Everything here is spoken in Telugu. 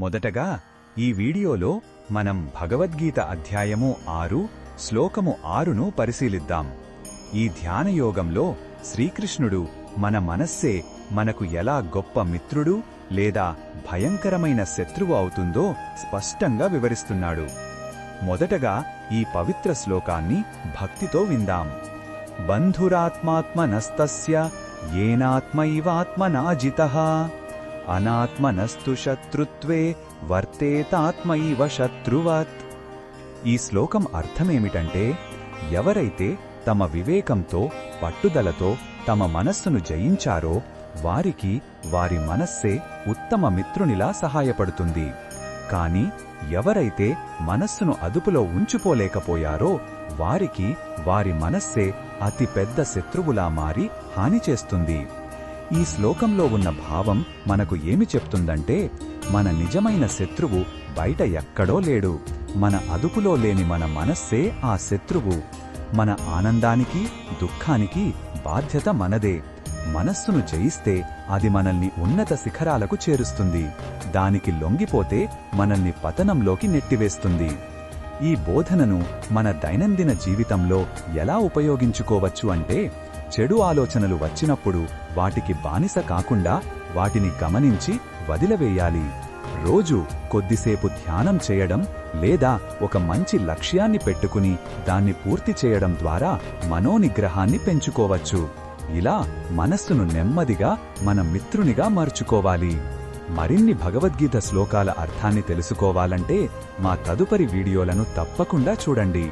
మొదటగా ఈ వీడియోలో మనం భగవద్గీత అధ్యాయము 6 శ్లోకము 6ను పరిశీలిద్దాం. ఈ ధ్యానయోగంలో శ్రీకృష్ణుడు మన మనస్సే మనకు ఎలా గొప్ప మిత్రుడు లేదా భయంకరమైన శత్రువు అవుతుందో స్పష్టంగా వివరిస్తున్నాడు. మొదటగా ఈ పవిత్ర శ్లోకాన్ని భక్తితో విందాం. బంధురాత్మాత్మనస్తస్య ఏనాత్మైవాత్మనాజితః అనాత్మనస్తు శత్రుత్వే వర్తేతాత్మైవ శత్రువత్. ఈ శ్లోకం అర్థమేమిటంటే, ఎవరైతే తమ వివేకంతో పట్టుదలతో తమ మనస్సును జయించారో వారికి వారి మనస్సే ఉత్తమ మిత్రునిలా సహాయపడుతుంది. కాని ఎవరైతే మనస్సును అదుపులో ఉంచుకోలేకపోయారో వారికి వారి మనస్సే అతి పెద్ద శత్రువులా మారి హాని చేస్తుంది. ఈ శ్లోకంలో ఉన్న భావం మనకు ఏమి చెప్తుందంటే, మన నిజమైన శత్రువు బయట ఎక్కడో లేడు, మన అదుపులో లేని మన మనస్సే ఆ శత్రువు. మన ఆనందానికి దుఃఖానికి బాధ్యత మనదే. మనస్సును జయిస్తే అది మనల్ని ఉన్నత శిఖరాలకు చేరుస్తుంది, దానికి లొంగిపోతే మనల్ని పతనంలోకి నెట్టివేస్తుంది. ఈ బోధనను మన దైనందిన జీవితంలో ఎలా ఉపయోగించుకోవచ్చు అంటే, చెడు ఆలోచనలు వచ్చినప్పుడు వాటికి బానిస కాకుండా వాటిని గమనించి వదిలివేయాలి. రోజు కొద్దిసేపు ధ్యానం చేయడం లేదా ఒక మంచి లక్ష్యాన్ని పెట్టుకుని దాన్ని పూర్తి చేయడం ద్వారా మనోనిగ్రహాన్ని పెంచుకోవచ్చు. ఇలా మనస్సును నెమ్మదిగా మన మిత్రునిగా మార్చుకోవాలి. మరిన్ని భగవద్గీత శ్లోకాల అర్థాన్ని తెలుసుకోవాలంటే మా తదుపరి వీడియోలను తప్పకుండా చూడండి.